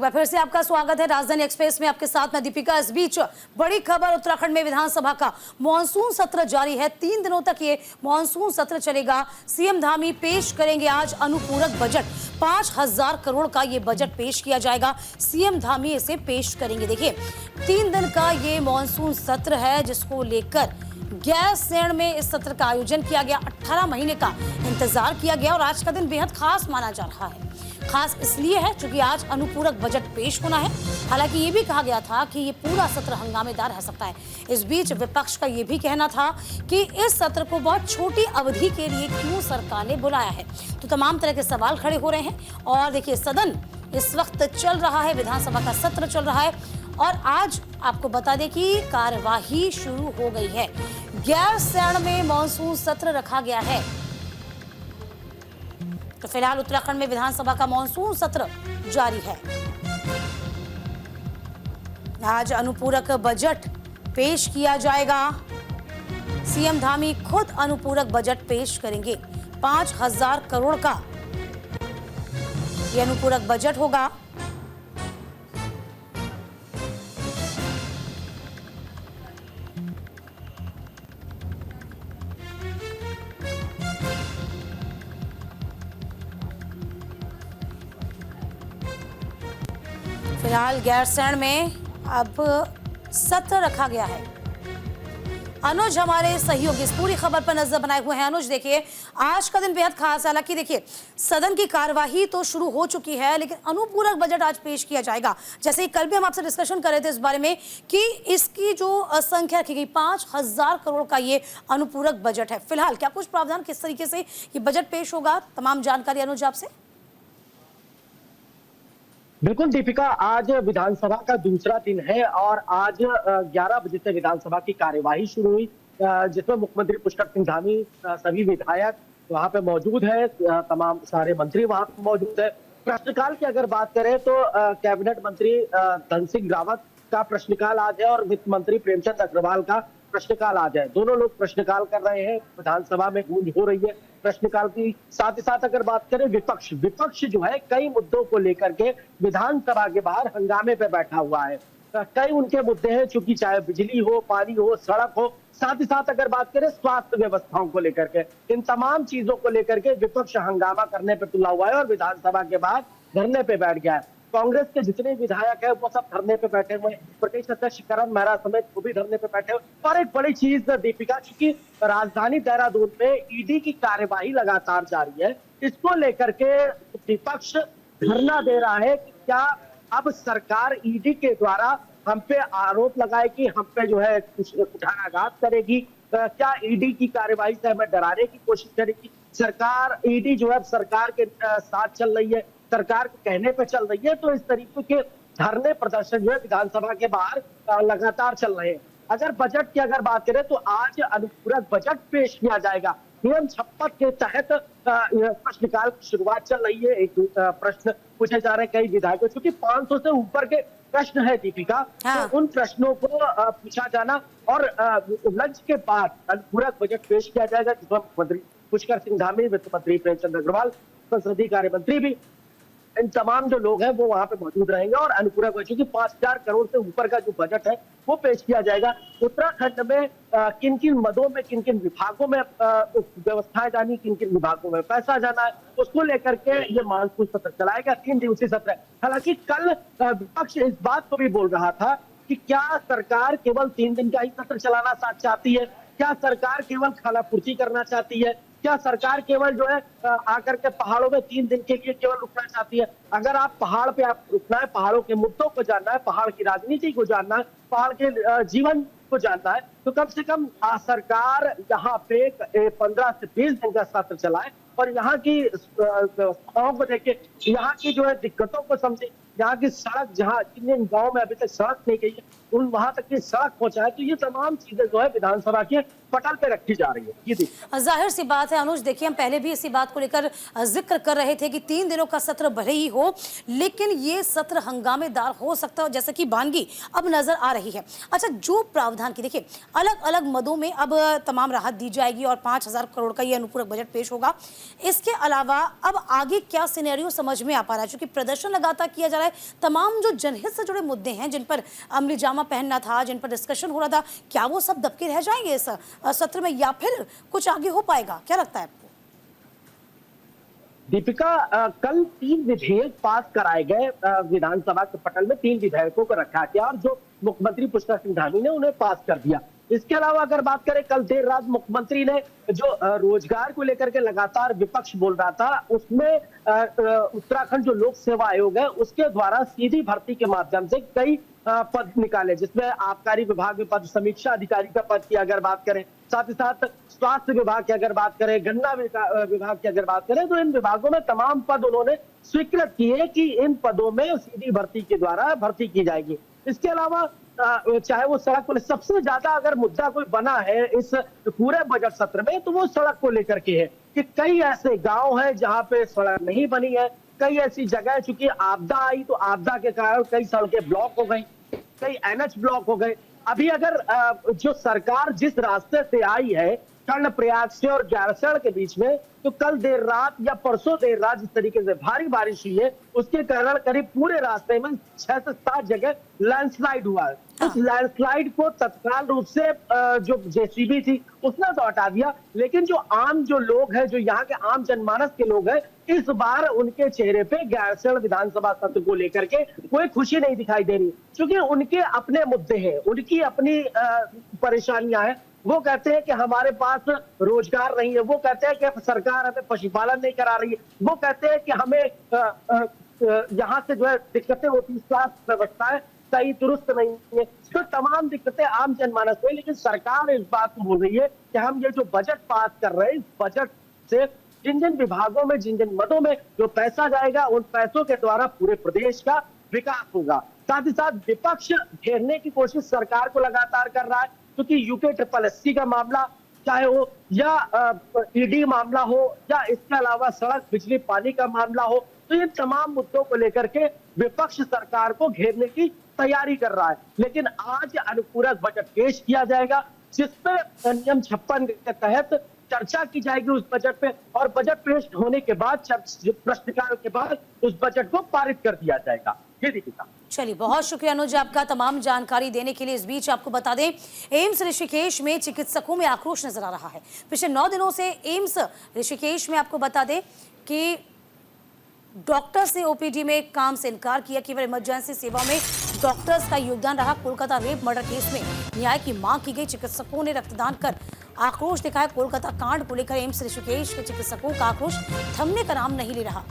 बार फिर से आपका स्वागत है राजधानी एक्सप्रेस में, आपके साथ मैं दीपिका। इस बीच बड़ी खबर, उत्तराखंड में विधानसभा का मॉनसून सत्र जारी है। 3 दिनों तक ये मॉनसून सत्र चलेगा। सीएम धामी पेश करेंगे आज अनुपूरक बजट। 5,000 करोड़ का ये बजट पेश किया जाएगा। सीएम धामी इसे पेश करेंगे। देखिए, 3 दिन का ये मॉनसून सत्र है, जिसको लेकर गैरसैंण में इस सत्र का आयोजन किया गया। 18 महीने का इंतजार किया गया और आज का दिन बेहद खास माना जा रहा है। खास इसलिए है क्योंकि आज अनुपूरक बजट पेश होना है। हालांकि ये भी कहा गया था कि ये पूरा सत्र हंगामेदार रह सकता है। इस बीच विपक्ष का ये भी कहना था कि इस सत्र को बहुत छोटी अवधि के लिए क्यों सरकार ने बुलाया है। तो तमाम तरह के सवाल खड़े हो रहे हैं। और देखिए, सदन इस वक्त चल रहा है, विधानसभा का सत्र चल रहा है और आज आपको बता दें कि कार्यवाही शुरू हो गई है। गैरसैंण में मॉनसून सत्र रखा गया है। तो फिलहाल उत्तराखंड में विधानसभा का मॉनसून सत्र जारी है। आज अनुपूरक बजट पेश किया जाएगा। सीएम धामी खुद अनुपूरक बजट पेश करेंगे। 5,000 करोड़ का यह अनुपूरक बजट होगा। फिलहाल गैरसैंण में अब सत्र रखा गया है। अनुज हमारे सहयोगी इस पूरी खबर पर नजर बनाए हुए हैं। अनुज, देखिए, आज का दिन बेहद खास है। हालांकि देखिए, सदन की कार्यवाही तो शुरू हो चुकी है, लेकिन अनुपूरक बजट आज पेश किया जाएगा। जैसे ही कल भी हम आपसे डिस्कशन कर रहे थे इस बारे में कि इसकी जो संख्या रखी गई 5,000 करोड़ का ये अनुपूरक बजट है। फिलहाल क्या कुछ प्रावधान, किस तरीके से ये बजट पेश होगा, तमाम जानकारी अनुज आपसे। बिल्कुल दीपिका, आज विधानसभा का दूसरा दिन है और आज 11 बजे से विधानसभा की कार्यवाही शुरू हुई, जिसमें मुख्यमंत्री पुष्कर सिंह धामी, सभी विधायक वहां पे मौजूद है, तमाम सारे मंत्री वहां पे मौजूद है। प्रश्नकाल की अगर बात करें तो कैबिनेट मंत्री धन सिंह रावत का प्रश्नकाल आज है और वित्त मंत्री प्रेमचंद अग्रवाल का प्रश्नकाल आज है। दोनों लोग प्रश्नकाल कर रहे हैं। विधानसभा में गूंज हो रही है प्रश्नकाल की। साथ ही साथ अगर बात करें विपक्ष जो है कई मुद्दों को लेकर के विधानसभा के बाहर हंगामे पे बैठा हुआ है। कई उनके मुद्दे हैं, चूंकि चाहे बिजली हो, पानी हो, सड़क हो, साथ ही साथ अगर बात करें स्वास्थ्य व्यवस्थाओं को लेकर के, इन तमाम चीजों को लेकर के विपक्ष हंगामा करने पे तुला हुआ है और विधानसभा के बाहर धरने पे बैठ गया है। कांग्रेस के जितने विधायक है वो सब धरने पे बैठे हुए हैं। प्रदेश अध्यक्ष करण मेहरा समेत वो भी धरने पे बैठे हुए। और एक बड़ी चीज दीपिका, क्योंकि राजधानी देहरादून में ईडी की कार्यवाही लगातार जारी है, इसको लेकर के विपक्ष धरना दे रहा है कि क्या अब सरकार ईडी के द्वारा हम पे आरोप लगाए कि हम पे जो है कुठाराघात करेगी, क्या ईडी की कार्यवाही से हमें डराने की कोशिश करेगी। सरकार, ईडी जो है सरकार के साथ चल रही है, सरकार के कहने पे चल रही है। तो इस तरीके के धरने प्रदर्शन जो है विधानसभा के बाहर लगातार चल रहे हैं। अगर बजट की अगर बात करें तो आज अनुपूरक बजट पेश किया जाएगा। नियम 56 के तहत प्रश्नकाल की शुरुआत चल रही है। एक प्रश्न पूछे जा रहे हैं कई विधायकों, क्योंकि 500 से ऊपर के प्रश्न है दीपिका। हाँ। तो उन प्रश्नों को पूछा जाना और लंच के बाद अनुपूरक बजट पेश किया जाएगा, जिसमें मुख्यमंत्री पुष्कर सिंह धामी, वित्त मंत्री प्रेमचंद अग्रवाल, संसदीय कार्य मंत्री भी, इन तमाम जो लोग हैं वो वहां पे मौजूद रहेंगे और अनुपूरक बजट की 5,000 करोड़ से ऊपर का जो बजट है वो पेश किया जाएगा। उत्तराखंड में किन किन मदों में, किन किन विभागों में व्यवस्थाएं जानी, किन किन विभागों में पैसा जाना है, उसको लेकर के ये मानसून सत्र चलाएगा। 3 दिवसीय सत्र है। हालांकि कल विपक्ष इस बात को भी बोल रहा था कि क्या सरकार केवल 3 दिन का ही सत्र चलाना चाहती है, क्या सरकार केवल खालापूर्ति करना चाहती है, क्या सरकार केवल जो है आकर के पहाड़ों में 3 दिन के लिए केवल रुकना चाहती है। अगर आप पहाड़ पे आप रुकना है, पहाड़ों के मुद्दों को जानना है, पहाड़ की राजनीति को जानना है, पहाड़ के जीवन को जानना है, तो कम से कम सरकार यहाँ पे 15 से 20 दिन का सत्र चलाए और यहाँ की व्यवस्थाओं को देखे, यहाँ की जो है दिक्कतों को समझे, यहाँ की सड़क, जहाँ जिन गाँव में अभी तक सड़क नहीं गई है उन वहां तक की सड़क पहुंचाए। तो ये तमाम चीजें जो है विधानसभा के पटल पे रखी जा रही है। ये जाहिर सी बात है अनुज, देखिए, हम पहले भी इसी बात को लेकर जिक्र कर रहे थे कि 3 दिनों का सत्र भले ही हो, लेकिन ये सत्र हंगामेदार हो सकता है, जैसे कि बानगी अब नजर आ रही है। अच्छा, जो प्रावधान की देखिए अलग अलग मदों में अब तमाम राहत दी जाएगी और 5,000 करोड़ का ये अनुपूरक बजट पेश होगा। इसके अलावा अब आगे क्या सिनेरियो समझ में आ पा रहा है, क्योंकि प्रदर्शन लगातार किया जा रहा है रहा है तमाम जो जनहित से जुड़े मुद्दे हैं, जिन पर अमली जामा पहनना था, जिन पर डिस्कशन हो रहा था, क्या वो सब दबके रह जाएंगे इस सत्र में या फिर कुछ आगे हो पाएगा? क्या लगता है आपको? दीपिका, कल 3 विधेयक पास कराए गए विधानसभा के पटल में। 3 विधेयकों को रखा गया और जो मुख्यमंत्री पुष्कर सिंह धामी ने उन्हें पास कर दिया। इसके अलावा अगर बात करें, कल देर रात मुख्यमंत्री ने जो रोजगार को लेकर के लगातार विपक्ष बोल रहा था, उसमें उत्तराखंड जो लोक सेवा आयोग है उसके द्वारा सीधी भर्ती के माध्यम से कई पद निकाले, जिसमें आबकारी विभाग में पद, समीक्षा अधिकारी का पद की अगर बात करें, साथ ही साथ स्वास्थ्य विभाग की अगर बात करें, गन्ना विभाग की अगर बात करें, तो इन विभागों में तमाम पद उन्होंने स्वीकृत किए कि इन पदों में सीधी भर्ती के द्वारा भर्ती की जाएगी। इसके अलावा चाहे वो सड़क पर, सबसे ज्यादा अगर मुद्दा कोई बना है इस पूरे बजट सत्र में तो वो सड़क को लेकर के है कि कई ऐसे गांव हैं जहां पे सड़क नहीं बनी है, कई ऐसी जगह, चूंकि आपदा आई तो आपदा के कारण कई सड़कें ब्लॉक हो गई, कई एनएच ब्लॉक हो गए। अभी अगर जो सरकार जिस रास्ते से आई है कर्णप्रयाग से और गैरसैंण के बीच में, तो कल देर रात या परसों देर रात जिस तरीके से भारी बारिश हुई है उसके कारण करीब पूरे रास्ते में 6 से 7 जगह लैंडस्लाइड हुआ है। उस लैंडस्लाइड को तत्काल रूप से जो जेसीबी थी उसने तो हटा दिया, लेकिन जो आम जो लोग हैं, जो यहाँ के आम जनमानस के लोग हैं, इस बार उनके चेहरे पे गैरसैंण विधानसभा सत्र को लेकर के कोई खुशी नहीं दिखाई दे रही, क्योंकि उनके अपने मुद्दे हैं, उनकी अपनी परेशानियां हैं। वो कहते हैं कि हमारे पास रोजगार नहीं है, वो कहते हैं कि सरकार हमें पशुपालन नहीं करा रही है, वो कहते हैं कि हमें यहाँ से जो है दिक्कतें होती, स्वास्थ्य व्यवस्थाएं सही दुरुस्त नहीं है, तो तमाम दिक्कतें आम जनमानस में। लेकिन सरकार इस बात को बोल रही है कि हम ये जो बजट पास कर रहे हैं, इस बजट से जिन जिन विभागों में, जिन जिन मदों में जो पैसा जाएगा, उन पैसों के द्वारा पूरे प्रदेश का विकास होगा। साथ ही साथ विपक्ष घेरने की कोशिश सरकार को लगातार कर रहा है, क्योंकि UKSSC का मामला चाहे हो या ईडी मामला हो या इसके अलावा सड़क, बिजली, पानी का मामला हो, तो ये तमाम मुद्दों को लेकर के विपक्ष सरकार को घेरने की तैयारी कर रहा है। लेकिन आज अनुपूरक बजट पेश किया जाएगा, जिसपे नियम 56 के तहत चर्चा की जाएगी उस बजट पे, और बजट पेश होने के बाद प्रश्नकाल के बाद उस बजट को पारित कर दिया जाएगा। ये दीपिका। चलिए, बहुत शुक्रिया अनुज आपका तमाम जानकारी देने के लिए। इस बीच आपको बता दें, एम्स ऋषिकेश में चिकित्सकों में आक्रोश नजर आ रहा है। पिछले 9 दिनों से एम्स ऋषिकेश में आपको बता दें कि डॉक्टर्स ने ओपीडी में काम से इनकार किया। केवल इमरजेंसी सेवा में डॉक्टर्स का योगदान रहा। कोलकाता रेप मर्डर केस में न्याय की मांग की गई। चिकित्सकों ने रक्तदान कर आक्रोश दिखाया। कोलकाता कांड को लेकर एम्स ऋषिकेश के चिकित्सकों का आक्रोश थमने का नाम नहीं ले रहा।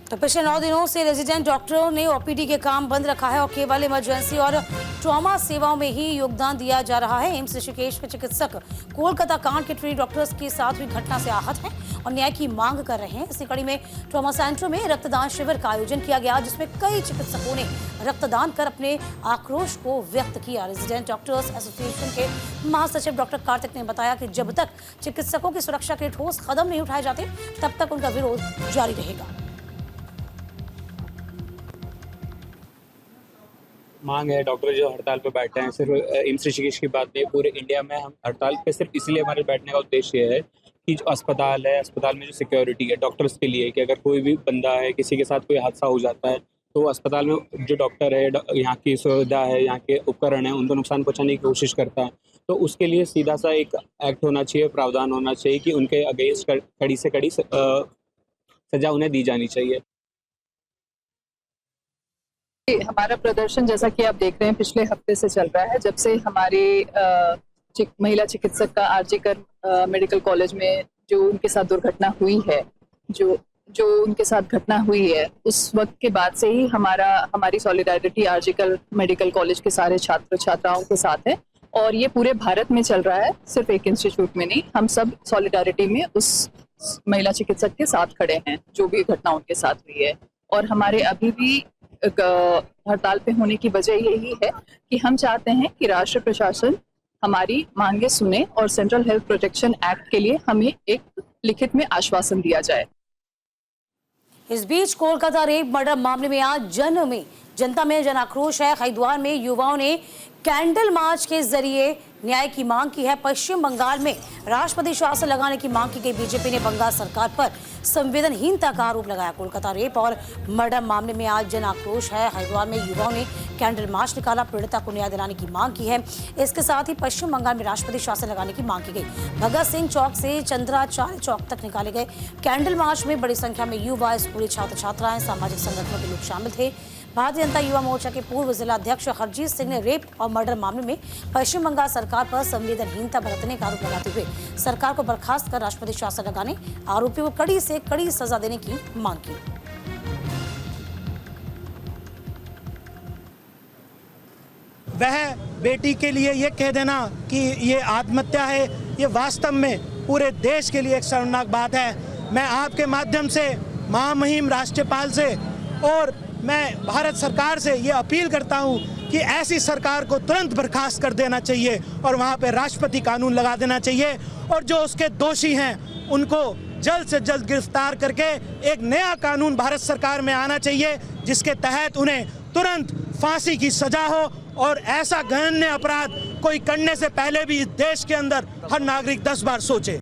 तो पिछले 9 दिनों से रेजिडेंट डॉक्टरों ने ओपीडी के काम बंद रखा है और केवल इमरजेंसी और ट्रॉमा सेवाओं में ही योगदान दिया जा रहा है। एम्स ऋषिकेश के चिकित्सक कोलकाता कांड के ट्रेनी डॉक्टर्स के साथ हुई घटना से आहत हैं और न्याय की मांग कर रहे हैं। इसी कड़ी में ट्रॉमा सेंटर में रक्तदान शिविर का आयोजन किया गया, जिसमें कई चिकित्सकों ने रक्तदान कर अपने आक्रोश को व्यक्त किया। रेजिडेंट डॉक्टर्स एसोसिएशन के महासचिव डॉक्टर कार्तिक ने बताया कि जब तक चिकित्सकों की सुरक्षा के ठोस कदम नहीं उठाए जाते, तब तक उनका विरोध जारी रहेगा। मांग है, डॉक्टर जो हड़ताल पे बैठे हैं, सिर्फ एम्स ऋषिकेश की बात नहीं, पूरे इंडिया में हम हड़ताल पे सिर्फ इसलिए हमारे बैठने का उद्देश्य है कि जो अस्पताल है, अस्पताल में जो सिक्योरिटी है डॉक्टर्स के लिए, कि अगर कोई भी बंदा है, किसी के साथ कोई हादसा हो जाता है, तो अस्पताल में जो डॉक्टर है, यहाँ की सुविधा है, यहाँ के उपकरण है, उनको नुकसान पहुँचाने की कोशिश करता है। तो उसके लिए सीधा सा एक एक्ट होना चाहिए, प्रावधान होना चाहिए कि उनके अगेंस्ट कड़ी से कड़ी सजा उन्हें दी जानी चाहिए। हमारा प्रदर्शन जैसा कि आप देख रहे हैं पिछले हफ्ते से चल रहा है, जब से हमारे महिला चिकित्सक का आरजीकर मेडिकल कॉलेज में जो उनके साथ दुर्घटना हुई है, जो उनके साथ घटना हुई है, उस वक्त के बाद से ही हमारी सॉलिडारिटी आरजीकर मेडिकल कॉलेज के सारे छात्र छात्राओं के साथ है और ये पूरे भारत में चल रहा है, सिर्फ एक इंस्टीट्यूट में नहीं। हम सब सॉलिडारिटी में उस महिला चिकित्सक के साथ खड़े हैं, जो भी घटना उनके साथ हुई है। और हमारे अभी भी हड़ताल पे होने की वजह यही है कि हम चाहते हैं कि राष्ट्र प्रशासन हमारी मांगे सुने और सेंट्रल हेल्थ प्रोटेक्शन एक्ट के लिए हमें एक लिखित में आश्वासन दिया जाए। इस बीच कोलकाता रेप मर्डर मामले में आज जनता में जन आक्रोश है। हरिद्वार में युवाओं ने कैंडल मार्च के जरिए न्याय की मांग की है। पश्चिम बंगाल में राष्ट्रपति शासन लगाने की मांग की गई। बीजेपी ने बंगाल सरकार पर संवेदनहीनता का आरोप लगाया। कोलकाता रेप और मर्डर मामले में आज जन आक्रोश है। हरिद्वार में युवाओं ने कैंडल मार्च निकाला, पीड़िता को न्याय दिलाने की मांग की है। इसके साथ ही पश्चिम बंगाल में राष्ट्रपति शासन लगाने की मांग की गई। भगत सिंह चौक से चंद्राचार्य चौक तक निकाले गए कैंडल मार्च में बड़ी संख्या में युवा, स्कूली छात्र छात्राएं, सामाजिक संगठनों के लोग शामिल थे। भारतीय जनता युवा मोर्चा के पूर्व जिला अध्यक्ष हरजीत सिंह ने रेप और मर्डर मामले में पश्चिम बंगाल सरकार पर संवेदनहीनता बरतने का आरोप लगाते हुए सरकार को बर्खास्त कर राष्ट्रपति शासन लगाने, आरोपियों को कड़ी से कड़ी सजा देने की मांग की। वह बेटी के लिए ये कह देना कि ये आत्महत्या है, ये वास्तव में पूरे देश के लिए एक शर्मनाक बात है। मैं आपके माध्यम से महामहिम राष्ट्रपाल से और मैं भारत सरकार से ये अपील करता हूँ कि ऐसी सरकार को तुरंत बर्खास्त कर देना चाहिए और वहाँ पे राष्ट्रपति कानून लगा देना चाहिए और जो उसके दोषी हैं उनको जल्द से जल्द गिरफ्तार करके एक नया कानून भारत सरकार में आना चाहिए जिसके तहत उन्हें तुरंत फांसी की सजा हो और ऐसा घृण्य अपराध कोई करने से पहले भी इस देश के अंदर हर नागरिक 10 बार सोचे।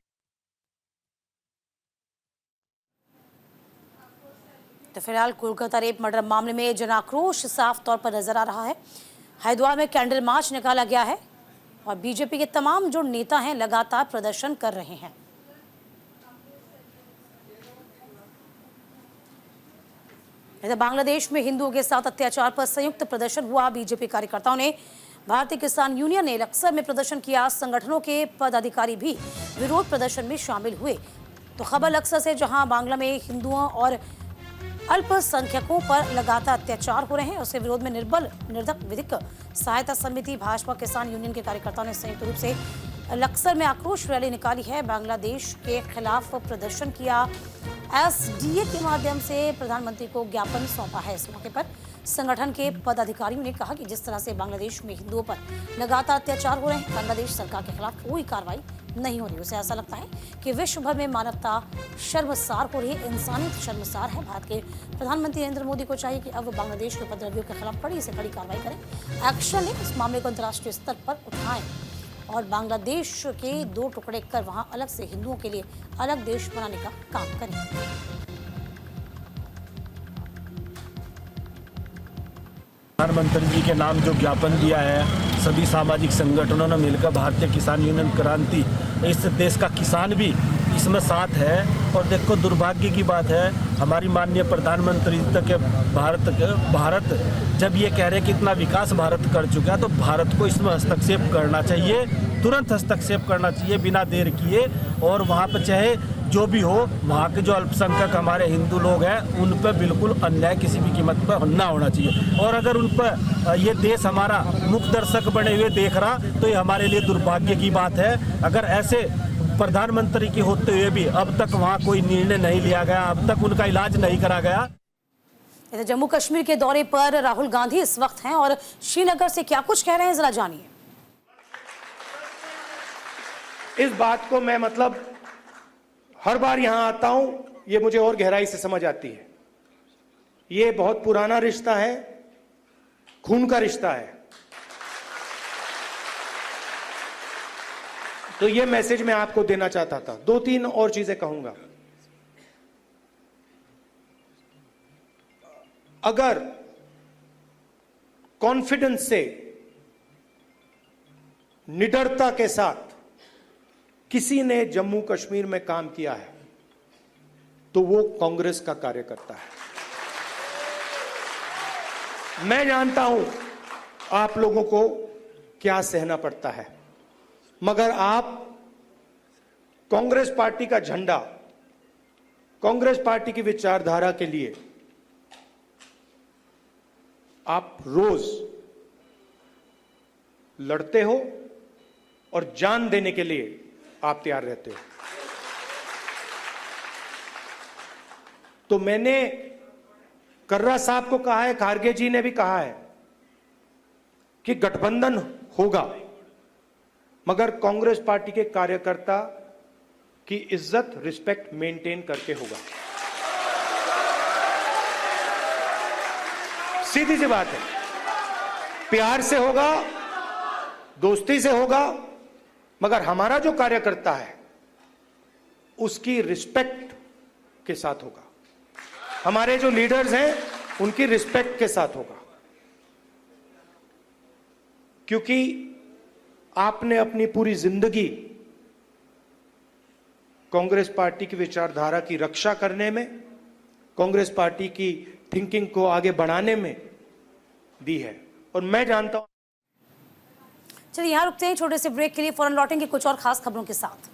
तो फिलहाल कोलकाता रेप मर्डर मामले में जन आक्रोश साफ तौर पर नजर आ रहा है। हरिद्वार में कैंडल मार्च निकाला गया है और बीजेपी के तमाम जो नेता हैं लगातार प्रदर्शन कर रहे हैं। इधर बांग्लादेश में हिंदुओं के साथ अत्याचार पर संयुक्त प्रदर्शन हुआ। बीजेपी कार्यकर्ताओं ने, भारतीय किसान यूनियन ने लक्सर में प्रदर्शन किया। संगठनों के पदाधिकारी भी विरोध प्रदर्शन में शामिल हुए। तो खबर लक्सर से, जहां बांग्ला में हिंदुओं और अल्पसंख्यकों पर लगातार अत्याचार हो रहे हैं, उसके विरोध में निर्धक विधिक सहायता समिति, भाजपा किसान यूनियन के कार्यकर्ताओं ने संयुक्त रूप से लक्सर में आक्रोश रैली निकाली है। बांग्लादेश के खिलाफ प्रदर्शन किया। एसडीए के माध्यम से प्रधानमंत्री को ज्ञापन सौंपा है। इस मौके पर संगठन के पदाधिकारियों ने कहा कि जिस तरह से बांग्लादेश में हिंदुओं पर लगातार अत्याचार हो रहे हैं, बांग्लादेश सरकार के खिलाफ कोई कार्रवाई नहीं हो रही। उसे ऐसा लगता है कि विश्व भर में मानवता शर्मसार हो रही है, इंसानियत शर्मसार है। भारत के प्रधानमंत्री नरेंद्र मोदी को चाहिए कि अब बांग्लादेश के उपद्रवियों के खिलाफ कड़ी से कड़ी कार्रवाई करें, एक्शन लें, इस मामले को अंतर्राष्ट्रीय स्तर पर उठाएं और बांग्लादेश के 2 टुकड़े कर वहां अलग से हिंदुओं के लिए अलग देश बनाने का काम करें। प्रधानमंत्री जी के नाम जो ज्ञापन दिया है, सभी सामाजिक संगठनों ने मिलकर भारतीय किसान यूनियन क्रांति, इस देश का किसान भी इसमें साथ है। और देखो, दुर्भाग्य की बात है, हमारी माननीय प्रधानमंत्री तक भारत जब ये कह रहे हैं कि इतना विकास भारत कर चुका है, तो भारत को इसमें हस्तक्षेप करना चाहिए, तुरंत हस्तक्षेप करना चाहिए बिना देर किए। और वहाँ पर चाहे जो भी हो, वहाँ के जो अल्पसंख्यक हमारे हिंदू लोग हैं, उन पर बिल्कुल अन्याय किसी भी कीमत पर ना होना चाहिए। और अगर उन पर ये देश हमारा मुख्य दर्शक बने हुए देख रहा, तो ये हमारे लिए दुर्भाग्य की बात है। अगर ऐसे प्रधानमंत्री के होते हुए भी अब तक वहाँ कोई निर्णय नहीं लिया गया, अब तक उनका इलाज नहीं करा गया। जम्मू कश्मीर के दौरे पर राहुल गांधी इस वक्त हैं और श्रीनगर से क्या कुछ कह रहे हैं, जरा जानिए। इस बात को मैं हर बार यहां आता हूं, ये मुझे और गहराई से समझ आती है। ये बहुत पुराना रिश्ता है, खून का रिश्ता है। तो ये मैसेज मैं आपको देना चाहता था। 2-3 और चीजें कहूंगा। अगर कॉन्फिडेंस से, निडरता के साथ किसी ने जम्मू कश्मीर में काम किया है, तो वो कांग्रेस का कार्यकर्ता है। मैं जानता हूं आप लोगों को क्या सहना पड़ता है, मगर आप कांग्रेस पार्टी का झंडा, कांग्रेस पार्टी की विचारधारा के लिए आप रोज लड़ते हो और जान देने के लिए आप तैयार रहते हो। तो मैंने कर्रा साहब को कहा है, खारगे जी ने भी कहा है कि गठबंधन होगा, मगर कांग्रेस पार्टी के कार्यकर्ता की इज्जत, रिस्पेक्ट मेंटेन करके होगा। सीधी सी बात है, प्यार से होगा, दोस्ती से होगा, मगर हमारा जो कार्यकर्ता है उसकी रिस्पेक्ट के साथ होगा। हमारे जो लीडर्स हैं उनकी रिस्पेक्ट के साथ होगा, क्योंकि आपने अपनी पूरी जिंदगी कांग्रेस पार्टी की विचारधारा की रक्षा करने में, कांग्रेस पार्टी की थिंकिंग को आगे बढ़ाने में दी है। और मैं जानता हूं। चलिए यहाँ रुकते हैं छोटे से ब्रेक के लिए, फौरन लौटेंगे कुछ और खास खबरों के साथ।